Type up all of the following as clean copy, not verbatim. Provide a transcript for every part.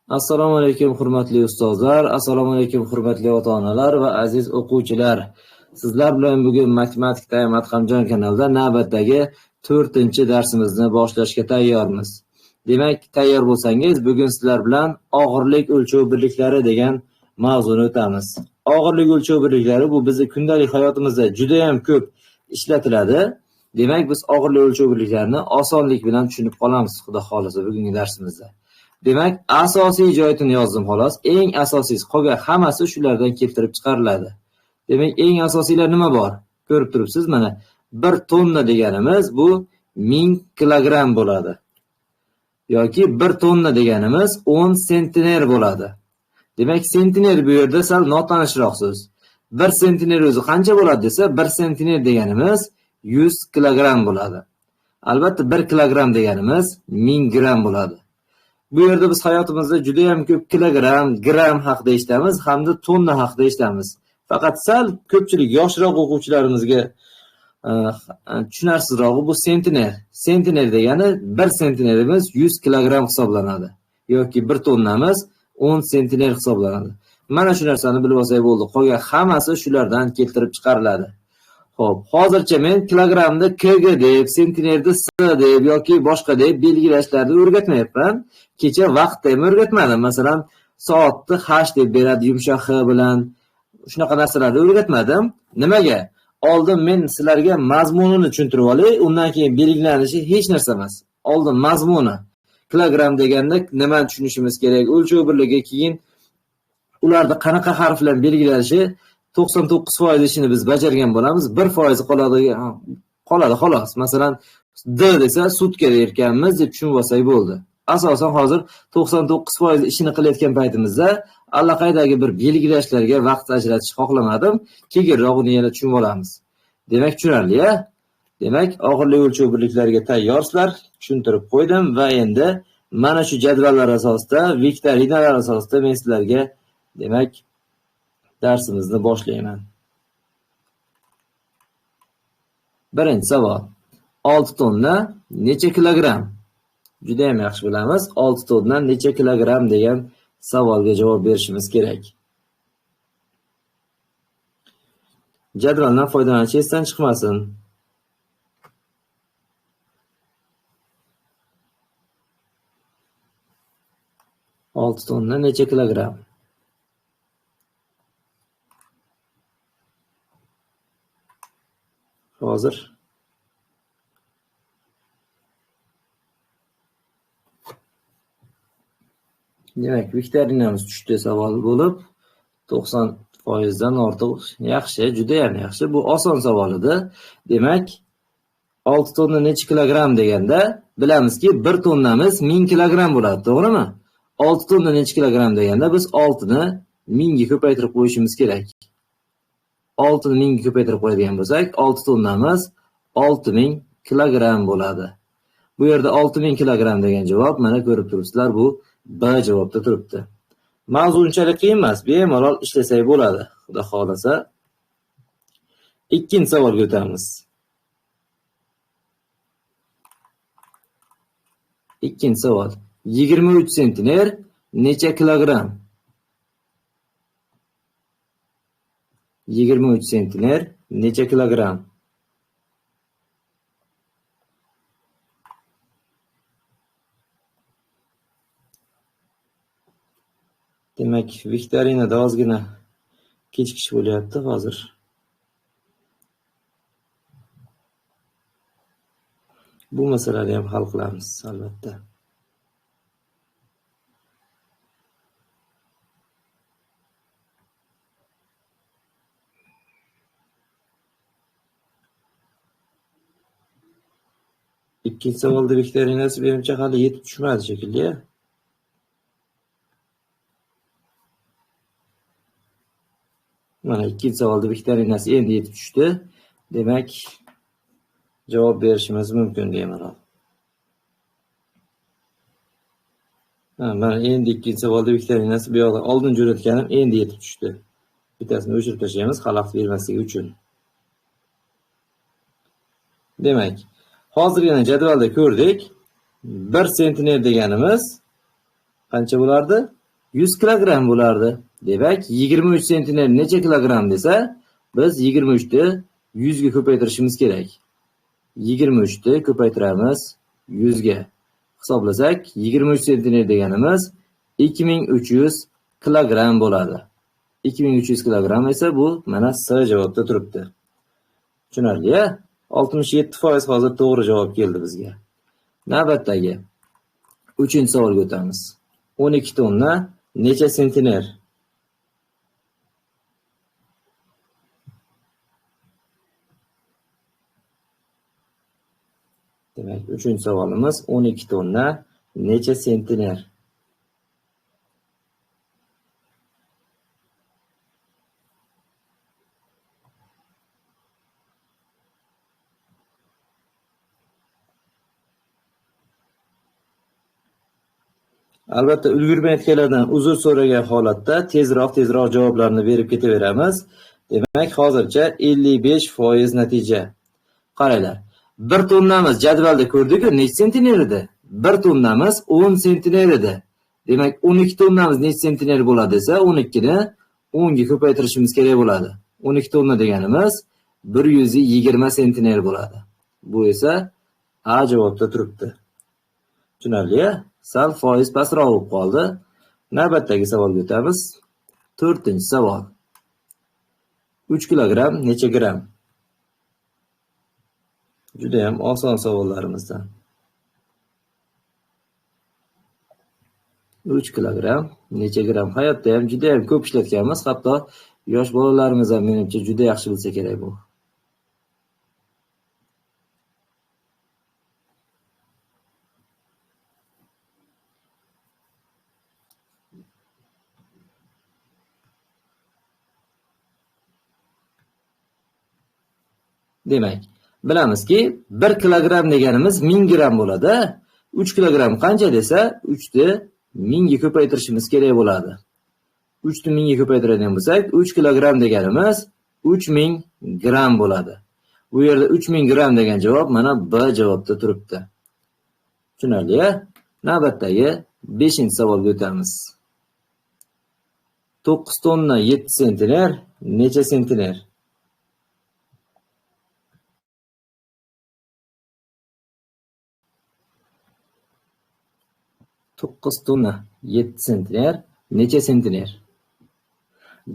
Assalomu alaykum hurmatli ustozlar, assalomu alaykum hurmatli ota-onalar va aziz o'quvchilar. Sizlar bilan bugun Matematik Mathamjon kanalida navbatdagi 4-darsimizni boshlashga tayyormiz. Demak, tayyor bo'lsangiz, bugun sizlar bilan og'irlik o'lchov birliklari degan mavzuni o'tamiz. Og'irlik o'lchov birliklari bu bizning kundalik hayotimizda juda ham ko'p ishlatiladi. Demak, biz og'irlik o'lchov birliklarini osonlik bilan tushunib qolamiz, xudo xolisa bugungi darsimizda. Demak, asosiy joyini yozdim xolos. Eng asosiysi, qolgan hammasi shulardan keltirib chiqariladi. Demak, eng asosiylar nima bor? Ko'rib turibsiz, mana 1 tonna deganimiz bu 1000 kilogramm bo'ladi. Yoki 1 tonna deganimiz 10 sentiner bo'ladi. Demak, sentiner bu yerda sal notanishroq so'z. 1 sentiner o'zi qancha bo'ladi desa, 1 sentiner deganimiz 100 kilogramm bo'ladi. Albatta 1 kilogramm deganimiz 1000 gram bo'ladi. Bu yerda biz hayotimizda juda ham ko'p kilogramm, gram haqida eshitamiz hamda tonna haqida eshitamiz. Faqat sal ko'pchilik yoshroq o'quvchilarimizga tushunarsizrog'i bu sentiner. Sentiner degani 1 sentinerimiz 100 kilogramm hisoblanadi. Yoki 1 tonnamiz 10 sentiner hisoblanadi. Mana shu narsani bilib olsak bo'ldi. Qolgan hammasi shulardan keltirib chiqariladi. Xo'p, hozircha men kilogrammni kg deb, sentinerni s deb yoki boshqa deb belgilashlarni o'rgatmayapman. Kecha vaqtda ham o'rgatmadim. Masalan, soatni h deb beradi yumshoq h bilan. Shunaqa narsalarni o'rgatmadim. Nimaga? Oldin men sizlarga mazmunini tushuntirib olay, undan keyin belgilanishi hech narsa emas. Oldin mazmuni. Kilogramm deganda nima tushunishimiz kerak? O'lchov birligi, keyin ularda qanaqa harf bilan belgilanishi 99% ishini biz bajargan bo'lamiz, 1% qoladi xolos. Masalan, D desa sutka derkanmiz deb tushunib olsak bo'ldi. Asosan hozir 99% ishini qilayotgan paytimizda allaqaydagi bir belgilashlarga vaqt ajratish xohlamadim. Keyinroq uni yana tushunib olamiz. Demak, tushunarli-a? Demak, og'irlik o'lchov birliklariga tayyorsizlar, tushuntirib qo'ydim va endi mana shu jadvallar asosida, viktorinalar asosida men sizlarga demak darsimizni boshlayman. Birinchi savol. 6 tonna necha kilogramm? Juda ham yaxshi bilamiz. 6 tonna necha kilogramm degan savolga javob berishimiz kerak. Jadvaldan foydalanish esdan chiqmasin. Olti tonna necha kilogramm? Hozir demak, viktorinamiz tushdi savol bo'lib, 90% dan ortiq yaxshi, juda ham yaxshi. Bu oson savol edi. Demak, 6 tonna necha kilogramm deganda bilamizki, 1 tonnamiz 1000 kilogramm bo'ladi, to'g'rimi? 6 tonna necha kilogramm deganda biz 6 ni 1000 ga ko'paytirib qo'yishimiz kerak. 6 ni 1000 ga ko'paytirib qo'yadigan bo'lsak, 6 tonnamiz 6000 kilogramm bo'ladi. Bu yerda 6000 kilogramm degan javob, mana ko'rib turibsizlar, bu B javobda turibdi. Mavzu unchalik qiyin emas, bemalol ishlasak bo'ladi, xudo xolasa. Ikkinchi savolga o'tamiz. Ikkinchi savol. 23 sentiner necha kilogramm? 23 sentiner necha kilogramm? Demak, viktorinada ozgina kechikish bo'lyapti hozir. Bu masalani ham hal qilamiz, albatta. Ikkinchi savolda viktorinasi menimcha hali yetib tushmadi shekilli. Mana ikkinchi savolda viktorinasi endi yetib tushdi. Demak, javob berishimiz mumkin bemalol. Mana endi ikkinchi savolda viktorinasi bu yoqda oldin jo'natganim endi yetib tushdi. Bittasini o'chirib tashlaymiz xalaqit bermasligi uchun. Demak, hozirgina jadvalda ko'rdik. 1 sentiner deganimiz qancha bo'lardi? 100 kilogramm bo'lardi. Demak, 23 sentner necha kilogramm desa, biz 23 ni 100 ga ko'paytirishimiz kerak. 23 ni ko'paytiramiz 100 ga. Hisoblasak, 23 sentner deganimiz 2300 kilogramm bo'ladi. 2300 kilogramm esa bu mana S javobda turibdi. Tushunarli-a? 67% hozir to'g'ri javob keldi bizga. Navbatdagi 3-savolga o'tamiz. 12 tonna necha sentner? Demak, 3-savolimiz 12 tonna necha sentner? Albatta, ulgurmayotganlardan uzr so'ragan holatda tezroq javoblarni berib ketaveramiz. Demak, hozircha 55% natija. Qaranglar. 1 tonnamiz jadvalda ko'rdik-ku, necha sentner edi? 1 tonnamiz 10 sentner edi. Demak, 12 tonnamiz necha sentner bo'ladi desa, 12 ni 10 ga ko'paytirishimiz kerak bo'ladi. 12 tonna deganimiz 120 sentner bo'ladi. Bu esa A javobda turibdi. Tushunarli-a? Sal foiz pastroq bo'lib qoldi. Navbatdagi savolga o'tamiz. 4-savol. 3 kilogramm necha gramm? Juda ham oson savollarimizdan. 3 kilogramm necha gramm? Hayotda ham juda ham ko'p ishlatganmiz, hatto yosh bolalarimiz ham menimcha juda yaxshi bilsa kerak bu. Demak, bilamizki 1 kilogramm deganimiz 1000 gramm bo'ladi. 3 kilogramm qancha desa, 3 ni 1000 ga ko'paytirishimiz kerak bo'ladi. 3 ni 1000 ga ko'paytiradigan bo'lsak, 3 kilogramm deganimiz 3000 gramm bo'ladi. Bu yerda 3000 gramm degan javob mana B javobda turibdi. Tushunarli-a? Navbatdagi 5-savolga o'tamiz. 9 tonna 7 sentner necha sentner? 9 tonna 7 sentner necha sentner?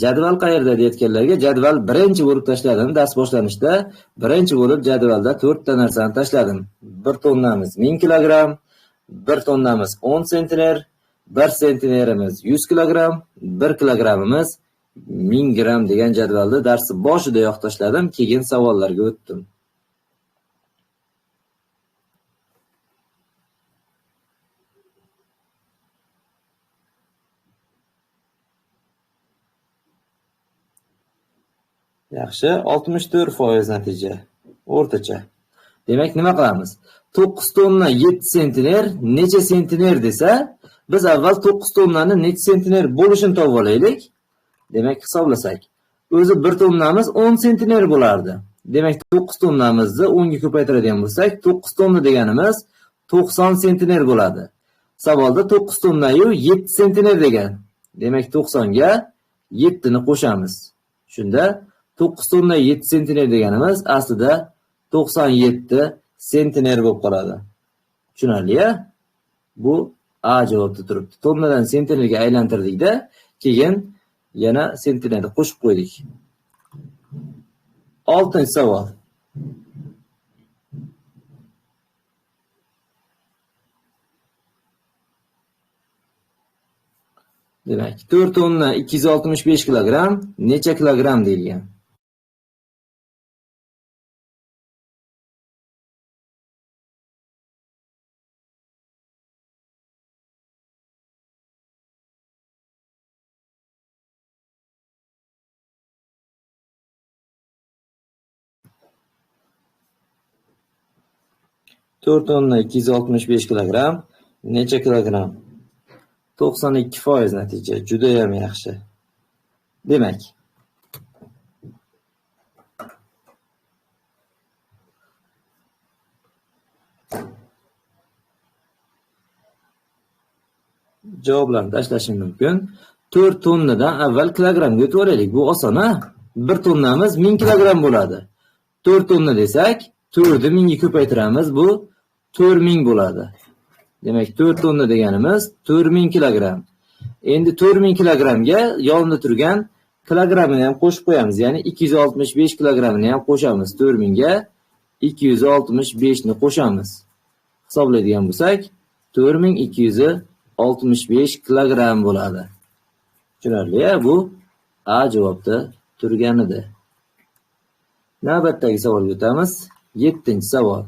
Jadval qayerda deyotganlarga jadval birinchi bo'lib tashladim. Dars boshlanishda birinchi bo'lib jadvalda 4 ta narsani tashladim. 1 tonnamiz 1000 kilogramm, 1 tonnamiz 10 sentner, 1 sentnerimiz 100 kilogramm, 1 kilogrammimiz 1000 gramm degan jadvalni darsni boshidayoq tashladim, keyin savollarga o'tdim. Yaxshi, 64% natija. O'rtacha. Demak, nima qilamiz? 9 tonna 7 sentner necha sentner desa, biz avval 9 tonnani necha sentner bo'lishini topib olaylik. Demak, hisoblasak, o'zi 1 tonnamiz 10 sentner bo'lardi. Demak, 9 tonnamizni 10 ga ko'paytiradigan bo'lsak, 9 tonna deganimiz 90 sentner bo'ladi. Savolda 9 tonna yu 7 sentner degan. Demak, 90 ga 7 ni qo'shamiz. Shunda 9 tonna 7 sentner deganimiz aslida 97 sentner bo'lib qoladi. Tushunarli-a? Bu A javobda turibdi. Tonnadan sentnerga aylantirdikda, keyin yana sentnerni qo'shib qo'ydik. 6-savol. Demak, 4 tonna 265 kilogramm necha kilogramm deyilgan? To'rt tonna 265 kilogramm necha kilogramm? 92% natija. Juda ham yaxshi. Demak, javoblarni tashlashim mumkin. 4 tonnadan avval kilogramga o'tib olaylik. Bu oson, ha? 1 tonnamiz 1000 kilogram bo'ladi. 4 tonna desak, 4 ni 1000 ga ko'paytiramiz, bu 4000 bo'ladi. Demak, 4 tonna deganimiz 4000 kilogram. Endi 4000 kilogramga yonida turgan kilogramini ham qo'shib qo'yamiz. Ya'ni 265 kilogramini ham qo'shamiz. 4000 ga 265 ni qo'shamiz. Hisoblaydigan bo'lsak, 4265 kilogram bo'ladi. Tushunarli, bu A javobda turgan edi. Navbatdagi savolga o'tamiz. 7-savol.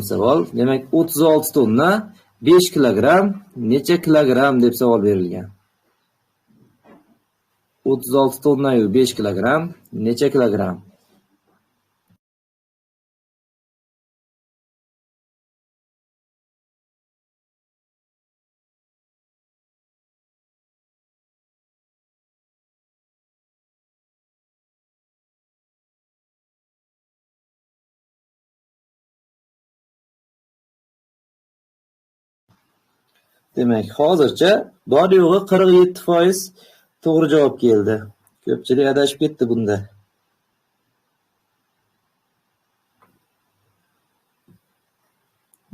Savol. Demak, 36 tonna 5 kilogram necha kilogram deb savol berilgan. 36 tonna 5 kilogram necha kilogram? Demak, hozircha bor yo'g'i 47% to'g'ri javob keldi. Ko'pchilik adashib ketdi bunda.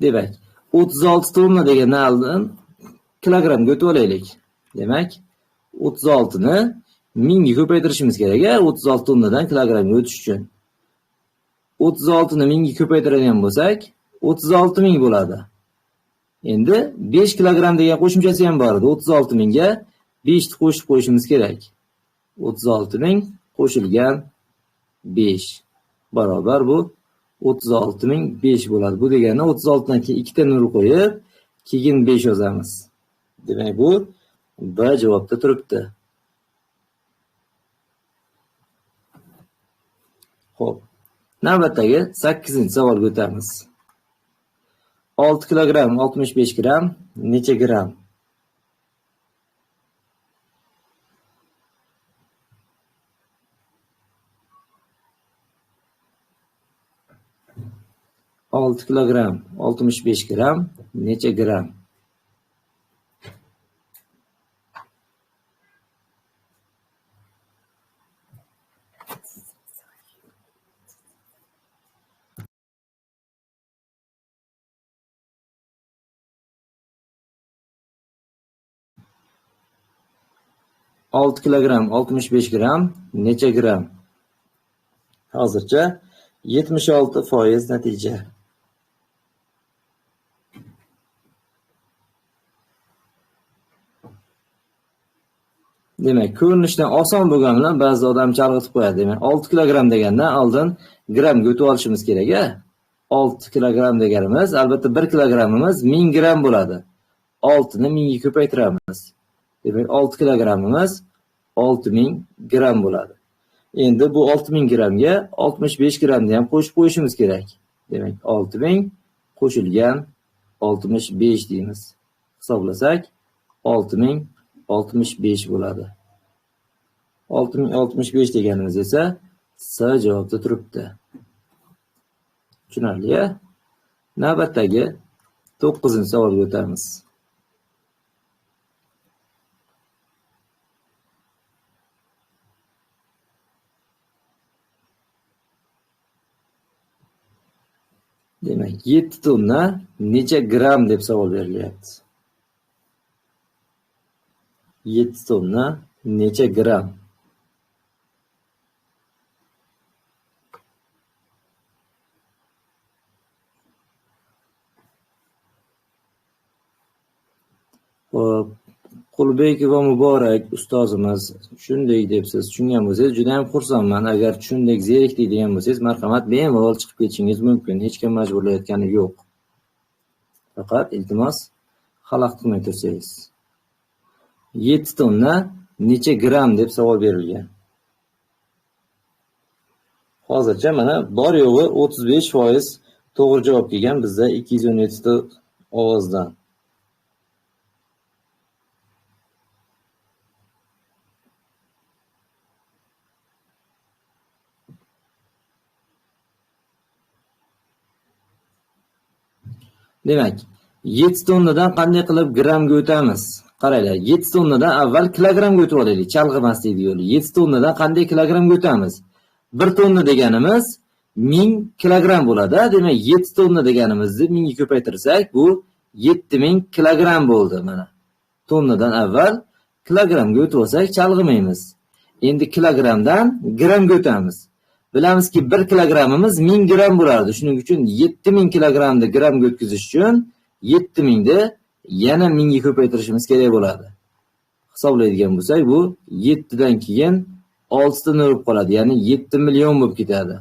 Demak, 36 tonna degandan oldin kilogramga o'tib olaylik. Demak, 36 ni 1000 ga ko'paytirishimiz kerak, 36 tonnadan kilogramga o'tish uchun. 36 ni 1000 ga ko'paytiradigan bo'lsak, 36000 bo'ladi. Endi 5 kilogram degan qo'shimchasi ham bor edi. 36000 ga 5 ni qo'shib qo'yishimiz kerak. 36000 qo'shilgan 5 barobar bu 36005 bo'ladi. Bu degani 36 dan keyin 2 ta 0 qo'yib, keyin 5 yozamiz. Demak, bu B javobda turibdi. Xo'p. Navbatdagi 8-savolga o'tamiz. 6 kilogram 65 gram necha gram? Olti kilogram 65 gram necha gram? Olti kilogram 65 gram necha gram? Hozircha 76% natija. Demak, ko'rinishdan oson bo'lgani bilan ba'zi odam chalg'itib qo'yadi. Demak, 6 kilogram degandan oldin gramga o'tib olishimiz kerak, 6 kilogram deganimiz, albatta 1 kilogramimiz 1000 gram bo'ladi. 6 ni 1000 ga ko'paytiramiz. Demak, 6 kilogramimiz 6000 gram bo'ladi. Endi bu 6000 gramga 65 gramni ham qo'shib qo'yishimiz kerak. Demak, 6000 qo'shilgan 65 deymiz. Hisoblasak, 6065 bo'ladi. 6065 deganimiz esa S javobda turibdi. Tushunarli, Navbatdagi 9-savolga o'tamiz. Demak, 7 tonna necha gram deb savol berilyapti. 7 tonna necha gram? Xo'p, Qulbek va Muborak ustozimiz shunday deb siz tushungan bo'lsangiz, juda ham xursandman. Agar shunday zerikdik degan bo'lsangiz, marhamat bemalol chiqib ketishingiz mumkin. Hech kim majburlayotgani yo'q. Faqat iltimos xalaqit qilmay tursangiz. 7 tonna necha gram deb savol berilgan. Hozircha mana bor yo'g'i 35% to'g'ri javob kelgan bizda 217 ta ovozdan. Demak, 7 tonnadan qanday qilib grammga o'tamiz? Qaranglar, 7 tonnadan avval kilogrammga o'tib olaylik, chalg'imaslik yo'li. 7 tonnadan qanday kilogrammga o'tamiz? 1 tonna deganimiz 1000 kilogramm bo'ladi. Demak, 7 tonna deganimizni 1000 ga ko'paytirsak, bu 7000 kilogramm bo'ldi mana. Tonnadan avval kilogrammga o'tib olsak, chalg'imaymiz. Endi kilogrammdan grammga o'tamiz. Bilamizki 1 kilogrammimiz 1000 gramm bo'lardi. Shuning uchun 7000 kilogrammni grammga o'tkazish uchun 7000 ni yana 1000 ga ko'paytirishimiz kerak bo'ladi. Hisoblaydigan bo'lsak, bu 7 dan keyin 6 ta bo'lib qoladi, ya'ni 7 million bo'lib ketadi.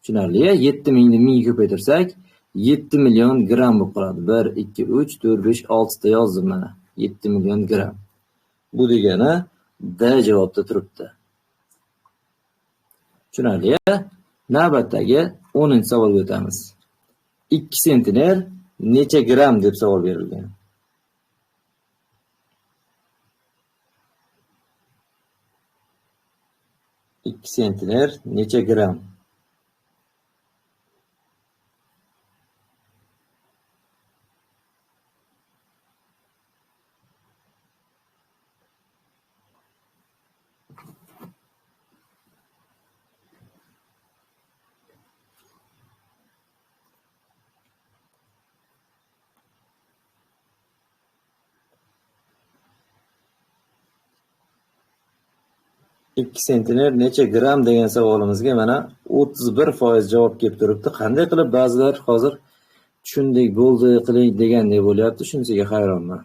Tushunarli? 7000 ni 1000 ga ko'paytirsak, 7 million gramm bo'lib qoladi. 1 2 3 4 5 6 ta yozdim mana. 7 million gramm. Bu degani D javobda turibdi. Tushunarli? Navbatdagi 10-savolga o'tamiz. 2 sentner necha gramm deb savol berilgan. Ikki sentner necha gramm? Ikki sentner necha gramm degan savolimizga mana 31% javob kelib turibdi. Qanday qilib ba'zilar hozir tushundik, bo'ldi, qiling degandek bo'lyapti, shunisiga hayronman.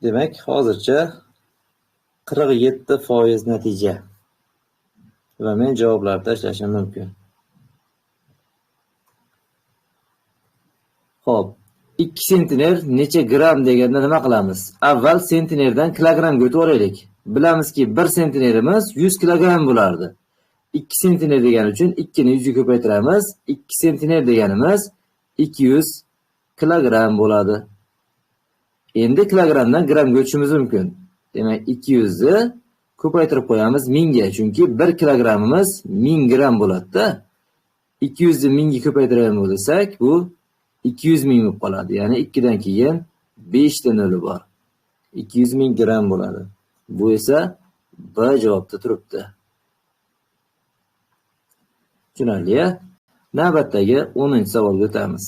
Demak, hozircha 47% natija. Va men javoblarni tashlashim mumkin. Xo'p, 2 sentner necha gramm deganda nima qilamiz? Avval sentnerdan kilogrammga o'tib olaylik. Bilamizki 1 sentnerimiz 100 kilogramm bo'lardi. 2 sentner degani uchun 2 ni 100 ga ko'paytiramiz. 2 sentner deganimiz 200 kilogramm bo'ladi. Endi kilogrammdan grammga o'tishimiz mumkin. Demak, 200 ni ko'paytirib qo'yamiz 1000 ga, chunki 1 kilogrammimiz 1000 gramm bo'ladi-da. 200 ni 1000 ga ko'paytiramiz desak, bu 200 ming bo'lib qoladi. Ya'ni 2 dan keyin 5 ta noli bor. 200 ming gramm bo'ladi. Bu esa B javobda turibdi. Tushunarli? Navbatdagi 10-savolga o'tamiz.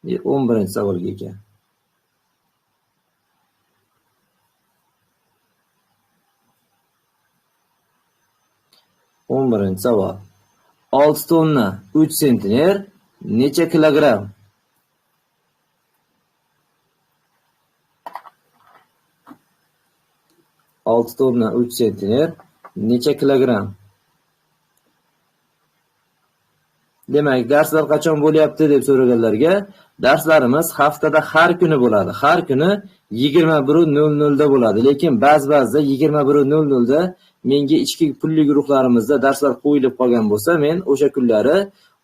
11-savolga ekan. 11-savol. 6 tonna 3 sentner necha kilogramm? 6 tonna 3 sentner necha kilogramm? Demak, darslar qachon bo'lyapti deb so'raganlarga, darslarimiz haftada har kuni bo'ladi. Har kuni 21:00 da bo'ladi. Lekin ba'zida 21:00 da menga ichki pulli guruhlarimizda darslar qo'yilib qolgan bo'lsa, men o'sha kunlari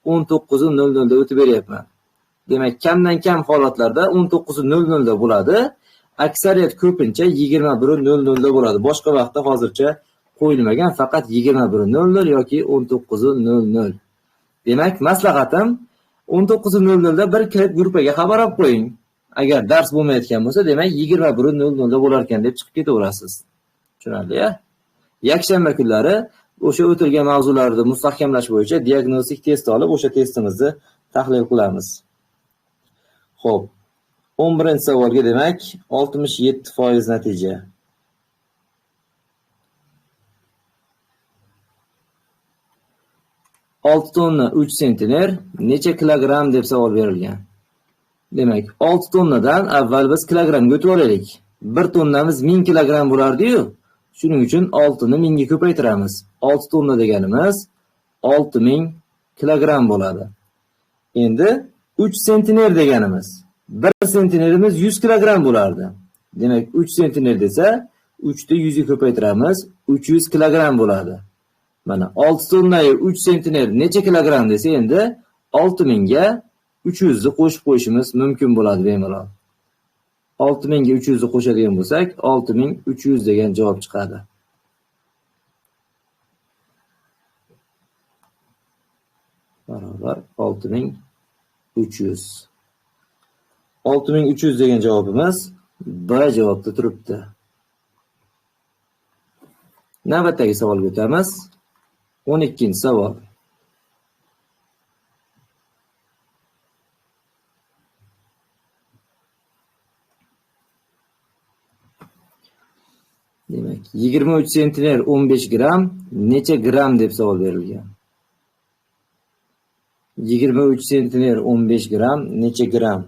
19:00 da o'tib beryapman. Demak, kamdan kam holatlarda 19:00 da bo'ladi. Aksariyat ko'pincha 21:00 da bo'ladi. Boshqa vaqtda hozircha qo'yilmagan, faqat 21:00 yoki 19:00. Demak, maslahatim 19:00 da bir kirib gruppaga xabar olib qo'ying. Agar dars bo'lmayotgan bo'lsa, demak 21:00 da bo'lar ekan deb chiqib ketaverasiz. Tushunarli-ya? Yakshanba kunlari o'sha o'tilgan mavzularni mustahkamlash bo'yicha diagnostik test olib, o'sha testimizni tahlil qilamiz. Xo'p, 11-savolga demak 67% natija. 6 tonna 3 sentner necha kilogramm deb savol berilgan. Demak, 6 tonnadan avval biz kilogrammga o'tib olaylik. 1 tonnamiz 1000 kilogramm bo'lardi-yu. Shuning uchun 6 ni 1000 ga ko'paytiramiz. 6 tonna deganimiz 6000 kilogramm bo'ladi. Endi 3 sentner deganimiz 1 sentnerimiz 100 kilogramm bo'lardi. Demak, 3 sentner desa 3 ni 100 ga ko'paytiramiz, 300 kilogramm bo'ladi. Mana 6 tonna 3 sentner necha kilogramm desa, endi 6000 ga 300 ni qo'shib qo'yishimiz mumkin bo'ladi bemalol. 6000 ga 300 ni qo'shadigan bo'lsak, 6300 degan javob chiqadi. Barobar 6300. 6300 degan javobimiz B javobda turibdi. Navbatdagi savolga o'tamiz. 12-savol. Demak, 23 sentner 15 gram necha gram deb savol berilgan. 23 sentner 15 gram necha gram?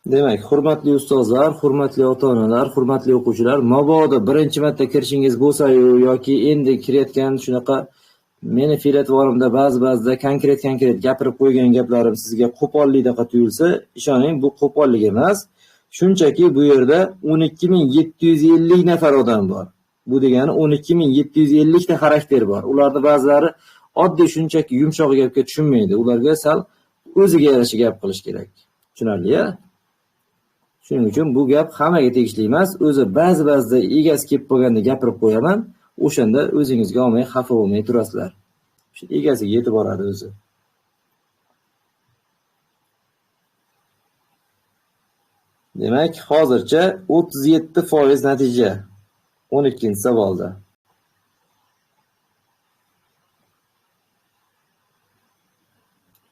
Demak, hurmatli ustozlar, hurmatli ota-onalar, hurmatli o'quvchilar, mabodo birinchi marta kirishingiz bo'lsa-yu yoki endi kirayotgan shunaqa meni fe'l-atvorimda ba'zida konkret gapirib qo'ygan gaplarim sizga qo'pollikdaqa tuyulsa, ishoning, bu qo'pollik emas. Shunchaki bu yerda 12750 nafar odam bor. Bu degani 12750 ta xarakter bor. Ularning ba'zilari oddiy shunchaki yumshoq gapga tushunmaydi. Ularga sal o'ziga yarasha gap qilish kerak. Tushunarli-a? Shuning uchun bu gap hammaga tegishli emas. O'zi ba'zida egasi kelib qolganda gapirib qo'yaman. O'shanda o'zingizga olmay, xafa bo'lmay turasizlar. Shu egasiga yetib boradi o'zi. Demak, hozircha 37% natija 12-savolda.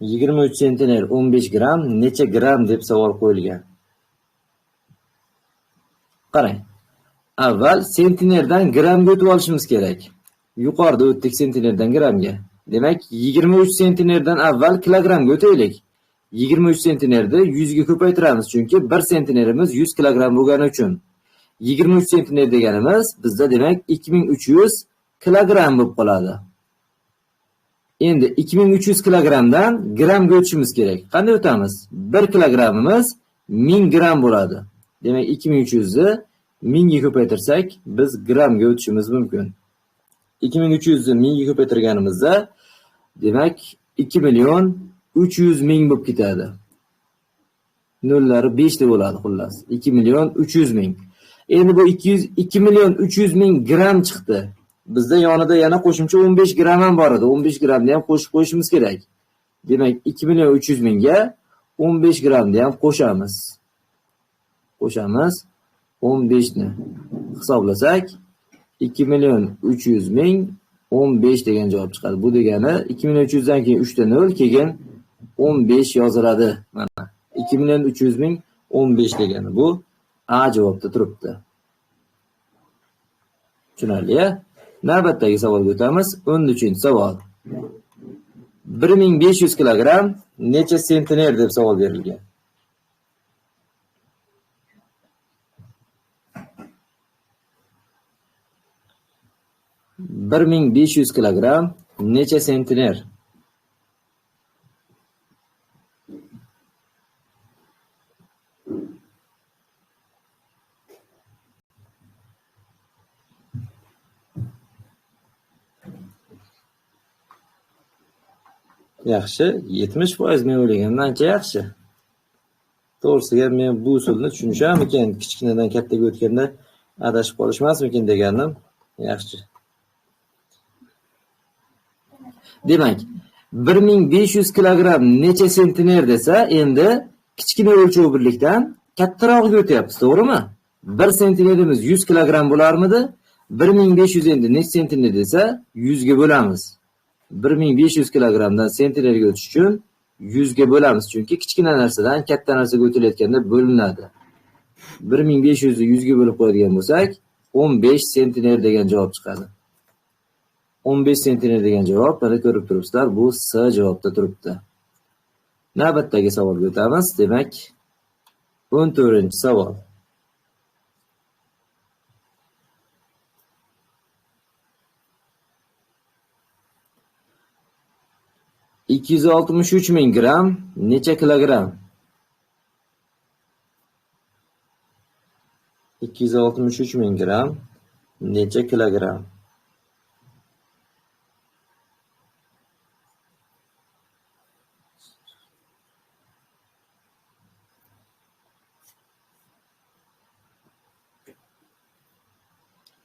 Yigirma 23 sentner 15 gram necha gram deb savol qo'yilgan. Qarang. Avval sentnerdan gramga o'tib olishimiz kerak. Yuqorida o'tdik sentnerdan gramga. Demak, 23 sentnerdan avval kilogramga o'taylik. 23 sentnerni 100 ga ko'paytiramiz, chunki 1 sentnerimiz 100 kilogram bo'lgani uchun. 23 sentner deganimiz bizda demak 2300 kilogram bo'lib qoladi. Endi 2300 kilogramdan gramga o'tishimiz kerak. Qanday o'tamiz? 1 kilogramimiz 1000 gram bo'ladi. Demak, 2300 ni 1000 ga ko'paytirsak, biz gramga o'tishimiz mumkin. 2300 ni 1000 ga ko'paytirganimizda, demak, 2.300.000 bo'lib ketadi. Nollari 5 ta bo'ladi xullas. 2.300.000. Endi bu 2.300.000 gram chiqdi. Bizda yonida yana qo'shimcha 15 gram ham bor edi. 15 gramni ham qo'shib qo'yishimiz kerak. Demak, 2.300.000 ga 15 gramni ham qo'shamiz. 15 ni hisoblasak 2.300.000 15 degan javob chiqadi. Bu degani 2.300 dan keyin 3 ta 0, keyin 15 yoziladi. Mana 2.300.000 15 degani bu A javobda turibdi. Tushunarli-a? Navbatdagi savolga o'tamiz. 13-savol. 1500 kilogram necha sentner deb savol berilgan. 1500 kilogram necha sentner? Yaxshi, 70% men o'ylaganimdan ancha yaxshi. To'g'risiga men bu usulni tushunishamikin, kichkinadan kattaga o'tganda adashib qolishmasmikin degandim. Yaxshi. Demak, 1500 kilogram necha sentner desa, endi kichkina o'lchov birlikdan kattarog'iga o'tyapmiz, to'g'rimi? 1 sentnerimiz 100 kilogram bo'larmidi? 1500 endi necha sentner desa, 100 ga bo'lamiz. 1500 kilogramdan sentnerga o'tish uchun 100 ga bo'lamiz, chunki kichkina narsadan katta narsaga o'tilayotganda bo'linadi. 1500 ni 100 ga bo'lib qo'yadigan bo'lsak, 15 sentner degan javob chiqadi. 15 sentner degan javob, mana ko'rib turibsizlar, bu S javobda turibdi. Navbatdagi savolga o'tamiz. Demak, 14-savol. 263.000 gram necha kilogram? 263 ming gram necha kilogram?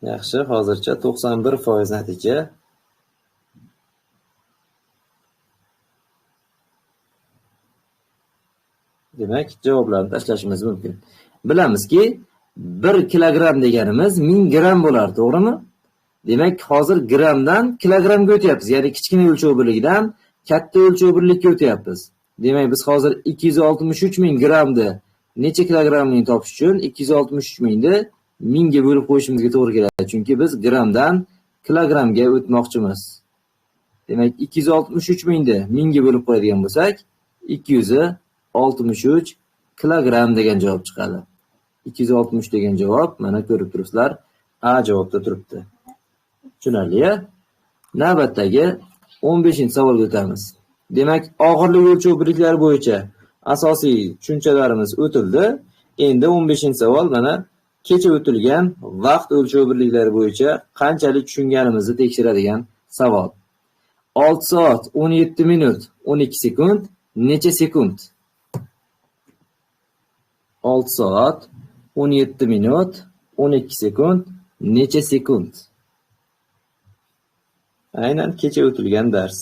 Yaxshi, hozircha 91% natija. Demak, javoblarni tashlashimiz mumkin. Bilamizki, 1 kilogram deganimiz 1000 gram bo'lar, to'g'rimi? Demak, hozir gramdan kilogramga o'tyapmiz. Ya'ni kichkina o'lchov birligidan katta o'lchov birligiga o'tyapmiz. Demak, biz hozir 263 ming gramni necha kilogramligini topish uchun 263 mingni 1000 ga bo'lib qo'yishimizga to'g'ri keladi. Chunki biz gramdan kilogramga o'tmoqchimiz. Demak, 263 mingni 1000 ga bo'lib qo'yadigan bo'lsak, 263 kilogram degan javob chiqadi. 260 degan javob, mana ko'rib turibsizlar, A javobda turibdi. Tushunarli-a? Navbatdagi 15-savolga o'tamiz. Demak, og'irlik o'lchov birliklari bo'yicha asosiy tushunchalarimiz o'tildi. Endi 15-savol mana kecha o'tilgan vaqt o'lchov birliklari bo'yicha qanchalik tushunganimizni tekshiradigan savol. 6 soat 17 minut 12 sekund necha sekund? 6 soat 17 minut 12 sekund necha sekund? Aynan kecha o'tilgan dars.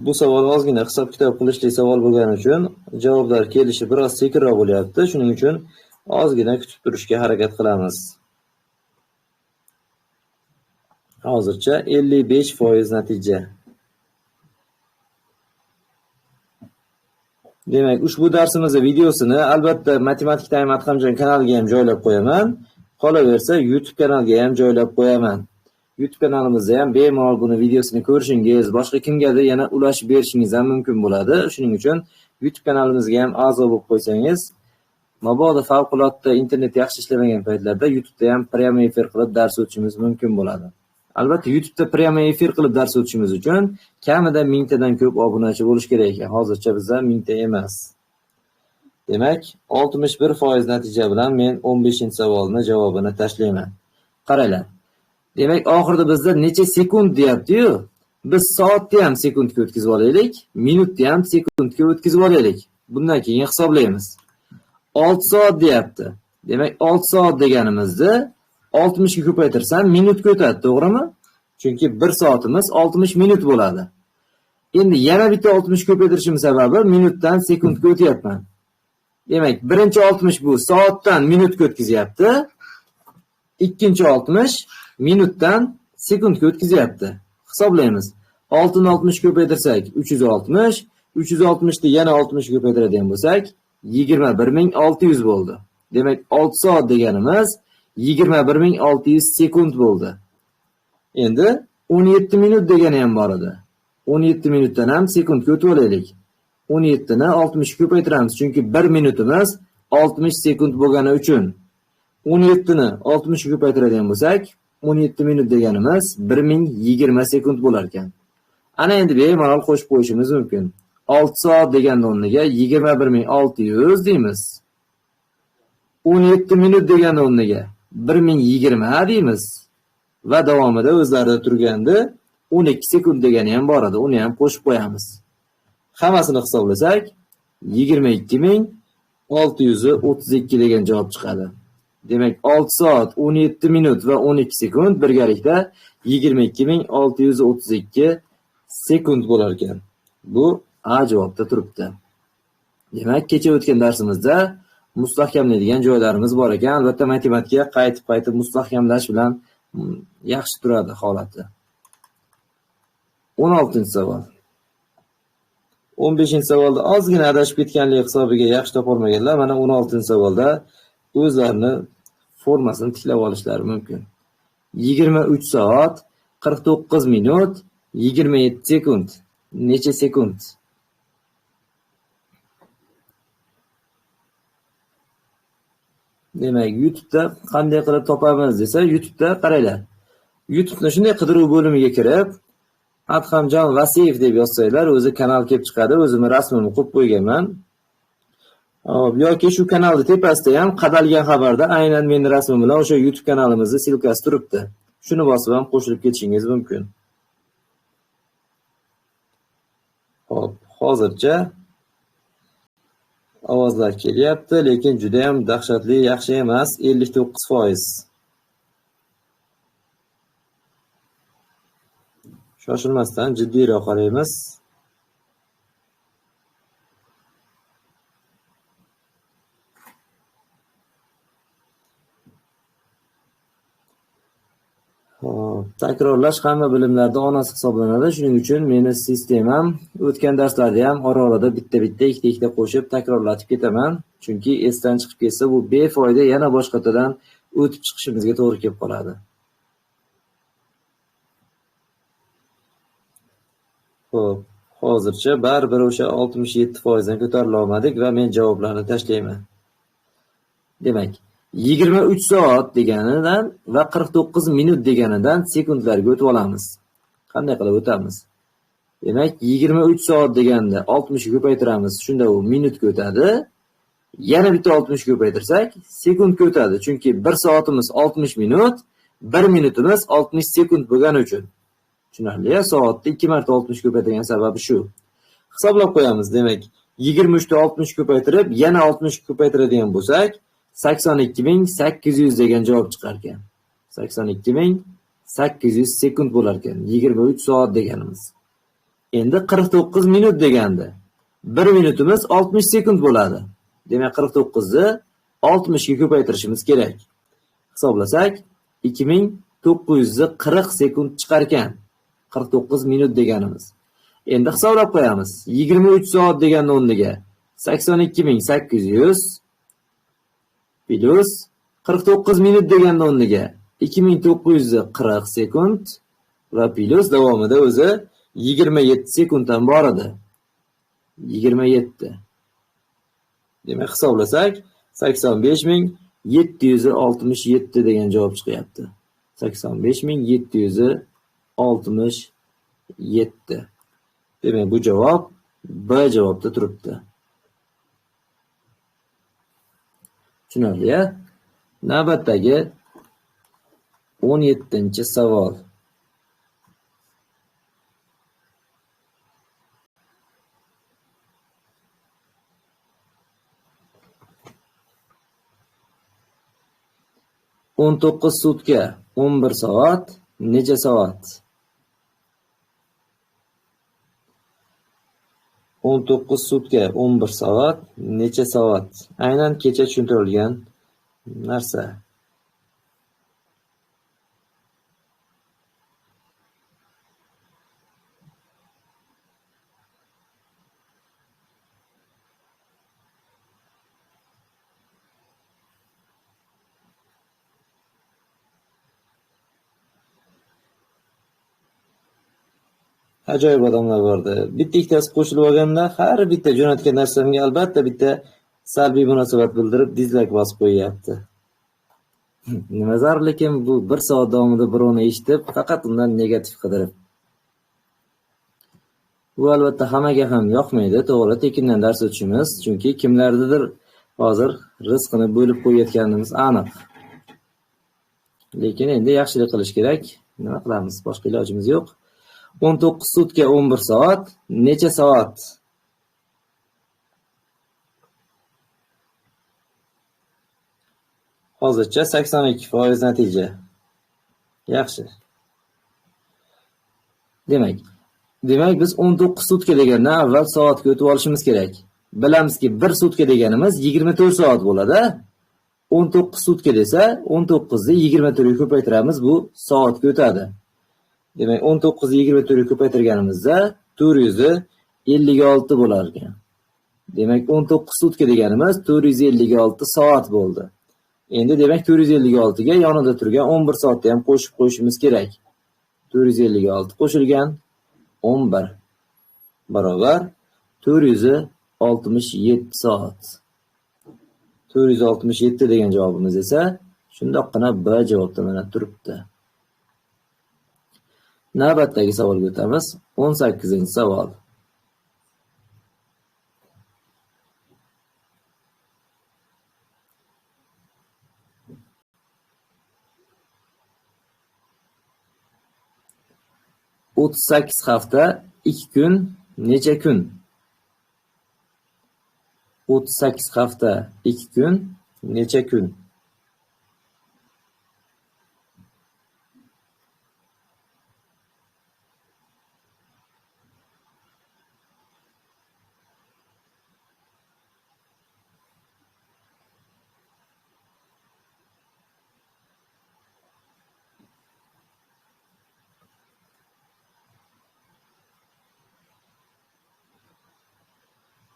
Bu savol ozgina hisob-kitob qilishli savol bo'lgani uchun javoblar kelishi biroz sekinroq bo'lyapti. Shuning uchun ozgina kutib turishga harakat qilamiz. Hozircha 55% natija. Demak, ushbu darsimizning videosini albatta Matematik Time Adhamjon kanaliga ham joylab qo'yaman. Qolaversa, YouTube kanaliga ham joylab qo'yaman. YouTube kanalimizda ham bemalol buni videosini ko'rishingiz, boshqa kimgadir yana ulashib berishingiz ham mumkin bo'ladi. Shuning uchun YouTube kanalimizga ham a'zo bo'lib qo'ysangiz, mabodo favqulodda internet yaxshi ishlamagan paytlarda YouTube'da ham prямой efir qilib dars o'tishimiz mumkin bo'ladi. Albatta, YouTube'da prямой efir qilib dars o'tishimiz uchun kamida 1000 tadan ko'p obunachi bo'lish kerak ekan. Hozircha bizda 1000 ta emas. Demak, 61% natija bilan men 15-savolni javobini tashlayman. Qaranglar. Demak, oxirida bizda necha sekund deyapti-yu. Biz soatni ham sekundga o'tkazib olaylik, minutni ham sekundga o'tkazib olaylik. Bundan keyin hisoblaymiz. 6 soat deyapti. Demak, 6 soat deganimizni 60 ga ko'paytirsam minutga o'tadi, to'g'rimi? Chunki 1 soatimiz 60 minut bo'ladi. Endi yana bitta 60 ko'paytirishim sababi minutdan sekundga o'tyapman. Demak, birinchi 60 bu soatdan minutga o'tkazyapti. Ikkinchi 60 minutdan sekundga o'tkazyapti. Hisoblaymiz. 6 ni 60 ko'paytirsak 360, 360 ni yana 60 ko'paytiradigan bo'lsak 21600 bo'ldi. Demak, 6 soat deganimiz 21600 sekund bo'ldi. Endi 17 minut degani ham bor edi. 17 minutdan ham sekundga o'tib olaylik. 17 ni 60 ga ko'paytiramiz, chunki 1 minutimiz 60 sekund bo'lgani uchun. 17 ni 60 ga ko'paytiradigan bo'lsak, 17 minut deganimiz 1020 sekund bo'lar ekan. Ana endi bemalol qo'shib qo'yishimiz mumkin. 6 soat degan o'rniga 21600 deymiz. 17 minut degan o'rniga 1020 deymiz. Va davomida o'zlarida turganda 12 sekund degani ham bor edi. Uni ham qo'shib qo'yamiz. Hammasini hisoblasak 22632 degan javob chiqadi. Demak, 6 soat, 17 minut va 12 sekund birgalikda 22632 sekund bo'lar ekan. Bu A javobda turibdi. Demak, kecha o'tgan darsimizda mustahkamlaydigan joylarimiz bor ekan. Albatta, matematika qaytib mustahkamlash bilan yaxshi turadi holati. 16-savol. 15-savolda ozgina adashib ketganlik hisobiga yaxshi topolmaganlar, mana 16-savolda o'zlarini formasini tiklab olishlari mumkin. 23 soat, 49 minut, 27 sekund. Necha sekund? Demak, YouTube'da qanday qilib topamiz desa, YouTube'da qaranglar. YouTube'ni shunday qidiruv bo'limiga kirib, Adhamjon Vasiyev deb yozsanglar, o'zi kanal kelib chiqadi. O'zimni rasmimni qo'yib qo'yganman. Yoki shu kanalni tepasida ham qadalgan xabarda aynan mening rasmim bilan o'sha YouTube kanalimizning silkasi turibdi. Shuni bosib ham qo'shilib ketishingiz mumkin. Hop, hozircha ovozlar kelyapti, lekin juda ham dahshatli, yaxshi emas, 59%. Shoshilmasdan jiddiyroq qaraymiz. Takrorlash hamma bilimlarda onasi hisoblanadi. Shuning uchun meni sistemam o'tgan darslarda ham ora-orada bitta-bitta, ikkita qo'shib takrorlatib ketaman. Chunki esdan chiqib ketsa, bu befoyda yana boshqatadan o'tib chiqishimizga to'g'ri kelib qoladi. Xo'p, hozircha baribir o'sha 67% dan ko'tarila olmadik va men javoblarni tashlayman. Demak, 23 soat deganidan va 49 minut deganidan sekundlarga o'tib olamiz. Qanday qilib o'tamiz? Demak, 23 soat deganda 60 ga ko'paytiramiz, shunda u minutga o'tadi. Yana bitta 60 ga ko'paytirsak, sekundga o'tadi. Chunki 1 soatimiz 60 minut, 1 minutimiz 60 sekund bo'lgani uchun. Tushunarli, soatni 2 marta 60 ko'paytirgan sababi shu. Hisoblab qo'yamiz. Demak, 23 ni 60 ko'paytirib, yana 60 ko'paytiradigan bo'lsak, 82800 degan javob chiqar ekan. 82800 sekund bo'lar ekan. 23 soat deganimiz. Endi 49 minut deganda 1 minutimiz 60 sekund bo'ladi. Demak, 49 ni 60 ga ko'paytirishimiz kerak. Hisoblasak, 2940 sekund chiqar ekan. 49 minut deganimiz. Endi hisoblab qo'yamiz. 23 soat deganning o'rniga 82800 plus 49 minut deganning o'rniga 2940 sekund va plus davomida o'zi 27 sekunddan bor edi. 27. Demak, hisoblasak 85767 degan javob chiqyapti. 85767. Demak, bu javob B javobda turibdi. Tushunarli-ya? Navbatdagi 17-savol. o'n 19 sutka 11 soat necha soat? 19 sutka 11 soat necha soat? Aynan kecha tushuntirilgan narsa. Ajoyib odamlar bordi. Bitta-ikkitasi qo'shilib olganda, har bitta jo'natgan narsamga albatta bitta salbiy munosabat bildirib, dizlayk bosib qo'yyapti. Nima zarur, lekin bu 1 soat davomida birovni eshitib, faqat undan negativ qidirib. Bu albatta hammaga ham yoqmaydi, to'g'ri, tekindan dars o'tishimiz, chunki kimlarnidir hozir rizqini bo'lib qo'yayotganimiz aniq. Lekin endi yaxshilik qilish kerak. Nima qilamiz? Boshqa ilojimiz yo'q. 19 sutka 11 soat necha soat? Hozircha 82% natija. Yaxshi. Demak, biz 19 sutka deganda avval soatga o'tib olishimiz kerak. Bilamizki 1 sutka deganimiz 24 soat bo'ladi. 19 sutka desa, 19 ni 24 ga ko'paytiramiz, bu soatga o'tadi. Demak, 19 ni 24 ga ko'paytirganimizda 456 bo'lar ekan. Demak, 19 sutka deganimiz 456 soat bo'ldi. Endi demak 456 ga yonida turgan 11 soatni ham qo'shib qo'yishimiz kerak. 456 qo'shilgan 11 barobar 467 soat. 467 degan javobimiz esa shundoqqina B javobda mana turibdi. Navbatdagi savolga o'tamiz. 18-savol. O'ttiz sakkiz hafta 2 kun necha kun? 38 hafta 2 kun necha kun?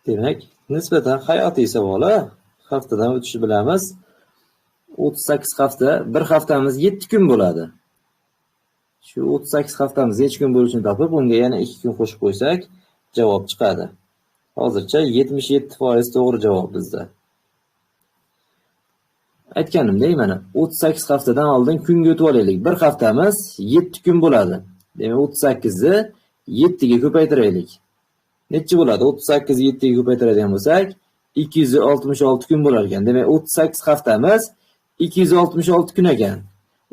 Demak, nisbatan hayotiy savoli. Haftadan o'tishi bilamiz. 38 hafta, bir haftamiz 7 kun bo'ladi. Shu 38 haftamiz necha kun bo'lishini topib, unga yana 2 kun qo'shib qo'ysak, javob chiqadi. Hozircha 77% to'g'ri javob bizda. Aytganimdek, mana 38 haftadan oldin kunga o'tib olaylik. Bir haftamiz 7 kun bo'ladi. Demak, 38 ni 7 ga ko'paytiraylik. Necha bo'ladi? 38 ni 7 ga ko'paytiradigan bo'lsak, 266 kun bo'lar ekan. Demak, 38 haftamiz 266 kun ekan.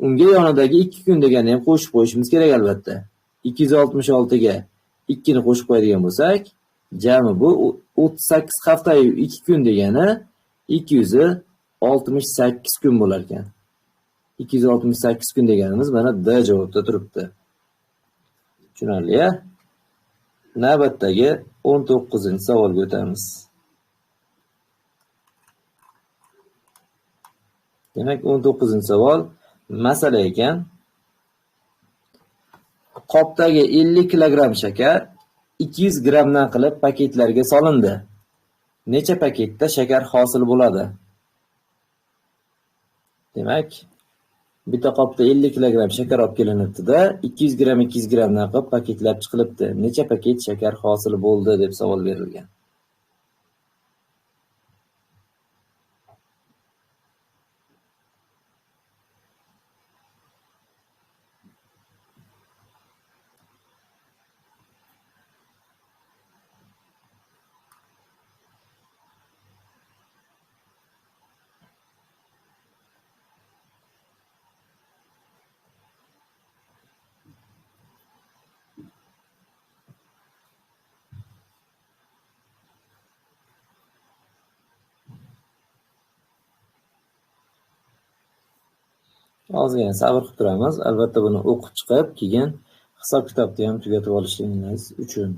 Unga yonidagi 2 kun deganni ham qo'shib qo'yishimiz kerak albatta. 266 ga 2 ni qo'shib qo'yadigan bo'lsak, jami bu 38 hafta 2 kun degani 268 kun bo'lar ekan. 268 kun deganimiz mana D javobda turibdi. Tushunarli-a? Navbatdagi 19-savolga o'tamiz. Demak, 19-savol masala ekan. Qopdagi 50 kilogramm shakar 200 grammdan qilib paketlarga solindi. Necha paketda shakar hosil bo'ladi? Demak, bitta qopda 50 kilogramm shakar olib kelinibdi-da, 200 gramm 200 grammdan qilib paketlab chiqilibdi. Necha paket shakar hosil bo'ldi deb savol berilgan. Ozgina sabr qilib turamiz. Albatta buni o'qib chiqib, keyin hisob-kitobni ham tugatib olishingiz uchun.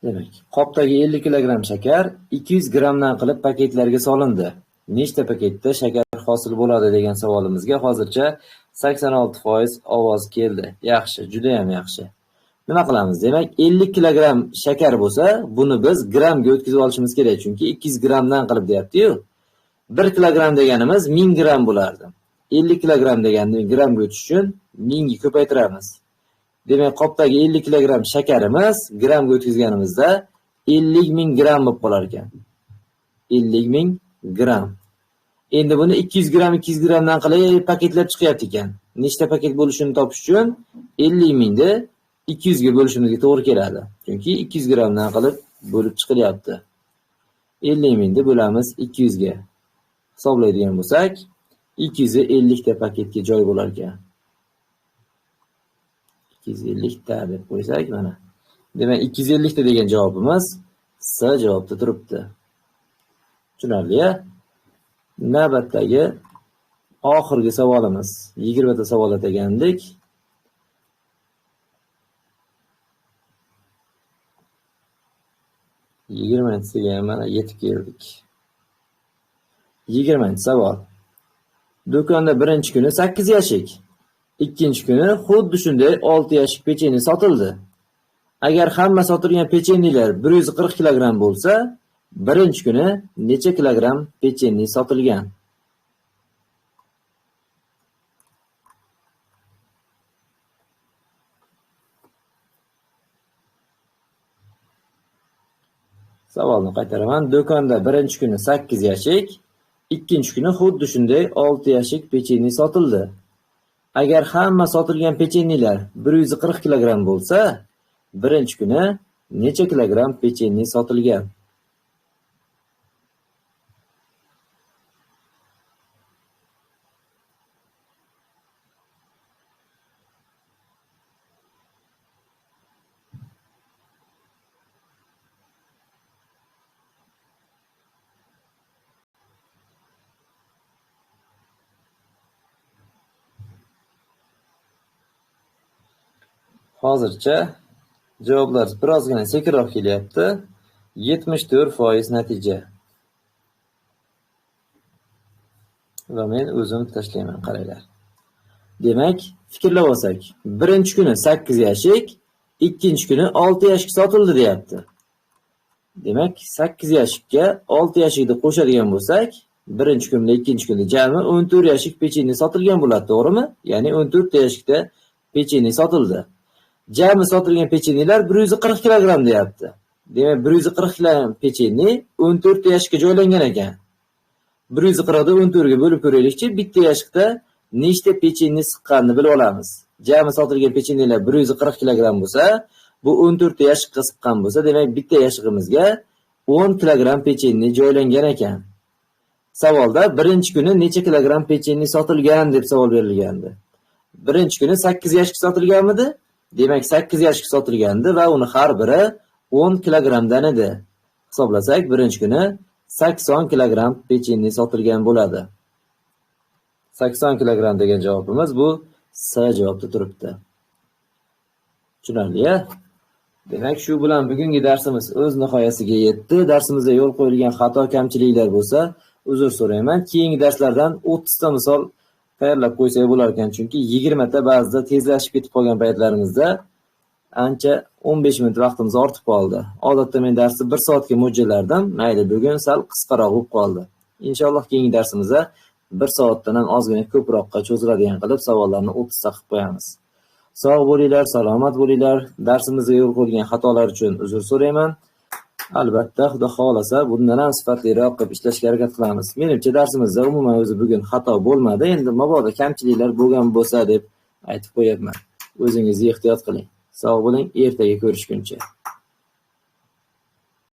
Demak, qopdagi 50 kilogramm shakar 200 grammdan qilib paketlarga solindi. Nechta paketda shakar hosil bo'ladi degan savolimizga hozircha 86% ovoz keldi. Yaxshi, juda ham yaxshi. Nima qilamiz? Demak, 50 kilogramm shakar bo'lsa, buni biz grammga o'tkazib olishimiz kerak, chunki 200 grammdan qilib deyapti-yu. 1 kilogramm deganimiz 1000 gramm bo'lardi. 50 kilogramm deganni grammga o'tish uchun 1000 ga ko'paytiramiz. Demak, qopdagi 50 kilogramm shakarimiz grammga o'tkazganimizda 50.000 gramm bo'lib qolar ekan. 50.000 gramm. Endi buni 200 gramm 200 grammdan qilib paketlab chiqyapti ekan. Nechta paket bo'lishini topish uchun 50.000 ni 200 ga bo'lishimizga to'g'ri keladi. Chunki 200 grammdan qilib bo'lib chiqilyapti. 50.000 ni bo'lamiz 200 ga. Hisoblaydigan bo'lsak, 250 ta paketga joy bo'lar ekan. 250 ta deb qo'ysak mana. Demak, 250 ta degan javobimiz S javobda turibdi. Tushunarli-a? Navbatdagi oxirgi savolimiz 20 ta savol atagandik. Yigirmantasiga mana yetib keldik. 20-savol. Do'konda birinchi kuni 8 yashik, Ikkinchi kuni xuddi shunday 6 yashik pechenye sotildi. Agar hamma sotilgan pechenyelar 140 kilogramm bo'lsa, birinchi kuni necha kilogramm pechenye sotilgan? Savolni qaytaraman. Do'konda birinchi kuni 8 yashik, ikkinchi kuni xuddi shunday 6 yashik pechenye sotildi. Agar hamma sotilgan pechenyelar 140 kilogramm bo'lsa, birinchi kuni necha kilogramm pechenye sotilgan? Hozircha javoblar birozgina sekinroq kelyapti. 74% natija. Va men o'zim tashlayman, qaranglar. Demak, fikrlab olsak, birinchi kuni 8 yashik, ikkinchi kuni 6 yashik sotildi deyapti. Demak, 8 yashikka 6 yashikni qo'shadigan bo'lsak, birinchi kun bilan ikkinchi kunda jami 14 yashik pechenye sotilgan bo'ladi, to'g'rimi? Ya'ni 14 yashikda pechenye sotildi. Jami sotilgan pechenyelar 140 kilogramm deyapti. Demak, 140 kilogramm pechenye 14 yashikka joylangan ekan. 140 ni 14 ga bo'lib ko'raylikchi, bitta yashikda nechta pechenye siqqanini bilib olamiz. Jami sotilgan pechenyelar 140 kilogramm bo'lsa, bu 14 yashikka siqqan bo'lsa, demak bitta yashig'imizga 10 kilogramm pechenye joylangan ekan. Savolda birinchi kuni necha kilogramm pechenye sotilgan deb savol berilgandi. Birinchi kuni 8 yashik sotilganmidi? Demak, 8 yashik sotilgandi va uni har biri 10 kilogrammdan edi. Hisoblasak, birinchi kuni 80 kilogramm pechenye sotilgan bo'ladi. 80 kilogramm degan javobimiz bu S javobda turibdi. Tushunarli-a? Demak, shu bilan bugungi darsimiz o'z nihoyasiga yetdi. Darsimizda yo'l qo'yilgan xato kamchiliklar bo'lsa, uzr so'rayman. Keyingi darslardan 30 ta misol tayyorlab qo'ysak bo'lar ekan, chunki 20 ta ba'zida tezlashib ketib qolgan paytlarimizda ancha 15 minut vaqtimiz ortib qoldi. Odatda men darsni 1 soatga mo'ljallardim, mayli bugun sal qisqaroq bo'lib qoldi. Inshaalloh keyingi darsimizda 1 soatdan ham ozgina ko'proqqa cho'ziladigan qilib savollarni 30 ta qilib qo'yamiz. Sog' bo'linglar, salomat bo'linglar. Darsimizga yo'l qo'yilgan xatolar uchun uzr so'rayman. Albatta, Xudo xolasa bundan ham sifatliroq qilib ishlashga harakat qilamiz. Menimcha darsimizda umuman o'zi bugun xato bo'lmadi. Endi mabodo kamchiliklar bo'lgan bo'lsa deb aytib qo'yapman. O'zingizni ehtiyot qiling. Sog' bo'ling, ertaga ko'rishguncha.